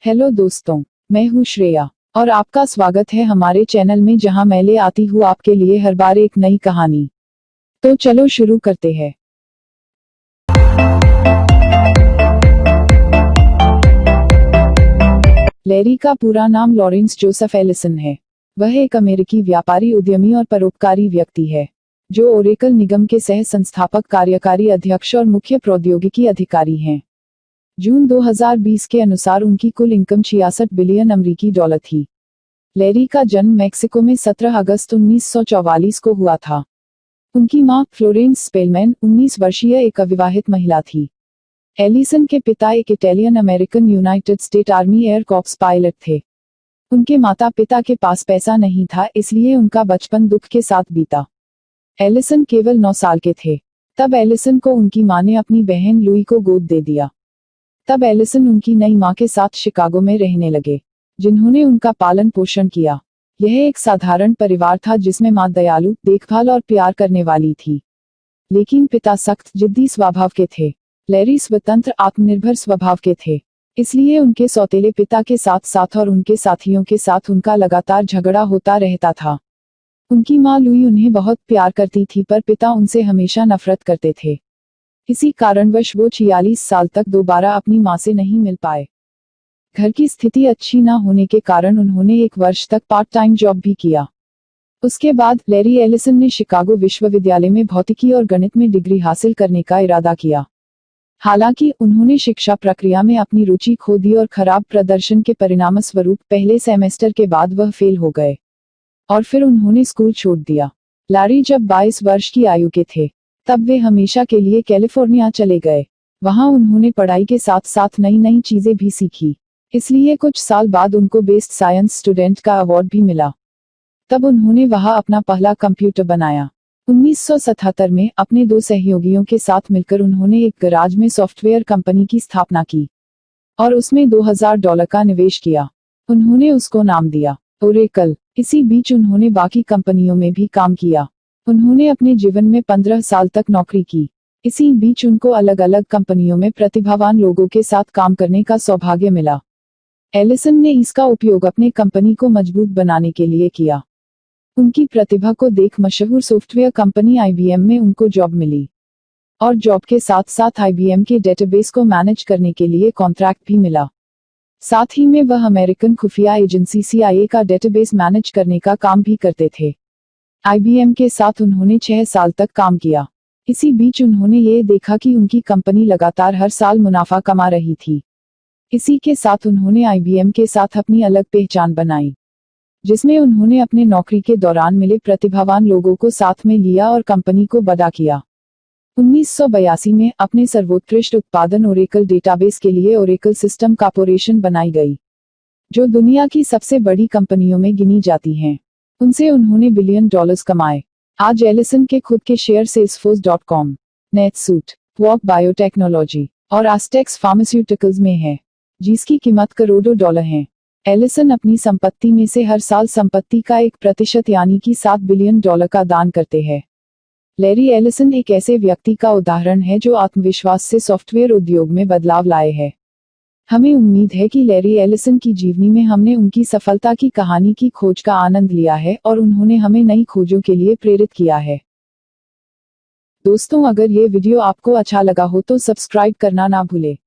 Hello दोस्तों, मैं हूँ श्रेया और आपका स्वागत है हमारे चैनल में जहाँ मैं ले आती हूँ आपके लिए हर बार एक नई कहानी। तो चलो शुरू करते हैं। लैरी का पूरा नाम लॉरेंस जोसेफ एलिसन है। वह एक अमेरिकी व्यापारी, उद्यमी और परोपकारी व्यक्ति है जो ओरेकल निगम के सह संस्थापक, कार्यकारी अध्यक्ष और मुख्य प्रौद्योगिकी अधिकारी हैं। जून 2020 के अनुसार उनकी कुल इनकम 66 बिलियन अमेरिकी डॉलर थी। लैरी का जन्म मेक्सिको में 17 अगस्त 1944 को हुआ था। उनकी मां फ्लोरेंस स्पेलमैन 19 वर्षीय एक अविवाहित महिला थी। एलिसन के पिता एक Italian American United state army air corps pilot थे। उनके माता पिता के पास पैसा नहीं था, इसलिए उनका बचपन दुख के साथ बीता। एलिसन केवल 9 साल के थे तब एलिसन को उनकी मां ने अपनी बहन लुई को गोद दे दिया। तब एलिसन उनकी नई मां के साथ शिकागो में रहने लगे, जिन्होंने उनका पालन पोषण किया। यह एक साधारण परिवार था जिसमें मां दयालु, देखभाल और प्यार करने वाली थी, लेकिन पिता सख्त, जिद्दी स्वभाव के थे। लैरी स्वतंत्र, आत्मनिर्भर स्वभाव के थे, इसलिए उनके सौतेले पिता के साथ साथ और उनके साथियों के साथ उनका लगातार झगड़ा होता रहता था। उनकी मां लुई उन्हें बहुत प्यार करती थी, पर पिता उनसे हमेशा नफरत करते थे। इसी कारणवश वो 46 साल तक दोबारा अपनी मां से नहीं मिल पाए। घर की स्थिति अच्छी न होने के कारण उन्होंने 1 वर्ष तक पार्ट टाइम जॉब भी किया। उसके बाद लैरी एलिसन ने शिकागो विश्वविद्यालय में भौतिकी और गणित में डिग्री हासिल करने का इरादा किया। हालांकि उन्होंने शिक्षा प्रक्रिया में अपनी रुचि खो दी और खराब प्रदर्शन के परिणामस्वरूप पहले सेमेस्टर के बाद वह फेल हो गए और फिर उन्होंने स्कूल छोड़ दिया। लैरी जब 22 वर्ष की आयु के थे तब वे हमेशा के लिए कैलिफोर्निया चले गए। वहां उन्होंने पढ़ाई के साथ साथ नई नई चीजें भी सीखी, इसलिए कुछ साल बाद उनको बेस्ट साइंस स्टूडेंट का अवार्ड भी मिला। तब उन्होंने वहां अपना पहला कंप्यूटर बनाया। 1977 में अपने 2 सहयोगियों के साथ मिलकर उन्होंने एक गैराज में सॉफ्टवेयर कंपनी की स्थापना की और उसमें $2000 का निवेश किया। उन्होंने उसको नाम दिया ओरेकल। इसी बीच उन्होंने बाकी कंपनियों में भी काम किया। उन्होंने अपने जीवन में 15 साल तक नौकरी की। इसी बीच उनको अलग अलग कंपनियों में प्रतिभावान लोगों के साथ काम करने का सौभाग्य मिला। एलिसन ने इसका उपयोग अपने कंपनी को मजबूत बनाने के लिए किया। उनकी प्रतिभा को देख मशहूर सॉफ्टवेयर कंपनी IBM में उनको जॉब मिली और जॉब के साथ साथ IBM के डेटाबेस को मैनेज करने के लिए कॉन्ट्रैक्ट भी मिला। साथ ही में वह अमेरिकन खुफिया एजेंसी CIA का डेटाबेस मैनेज करने का काम भी करते थे। IBM के साथ उन्होंने 6 साल तक काम किया। इसी बीच उन्होंने ये देखा कि उनकी कंपनी लगातार हर साल मुनाफा कमा रही थी। इसी के साथ उन्होंने IBM के साथ अपनी अलग पहचान बनाई, जिसमें उन्होंने अपने नौकरी के दौरान मिले प्रतिभावान लोगों को साथ में लिया और कंपनी को बड़ा किया। 1982 में अपने सर्वोत्कृष्ट उत्पादन ओरेकल डेटाबेस के लिए ओरेकल सिस्टम कॉर्पोरेशन बनाई गई, जो दुनिया की सबसे बड़ी कंपनियों में गिनी जाती हैं। उनसे उन्होंने बिलियन डॉलर्स कमाए। आज एलिसन के खुद के share Salesforce.com, NetSuite, quark biotechnology और एस्टेक्स फार्मास्यूटिकल्स में है, जिसकी कीमत करोड़ों डॉलर है। एलिसन अपनी संपत्ति में से हर साल संपत्ति का 1% यानी कि $7 बिलियन का दान करते हैं। लैरी एलिसन एक ऐसे व्यक्ति का उदाहरण है जो आत्मविश्वास से सॉफ्टवेयर उद्योग में बदलाव लाए हैं। हमें उम्मीद है कि लैरी एलिसन की जीवनी में हमने उनकी सफलता की कहानी की खोज का आनंद लिया है और उन्होंने हमें नई खोजों के लिए प्रेरित किया है। दोस्तों, अगर ये वीडियो आपको अच्छा लगा हो तो सब्सक्राइब करना ना भूलें।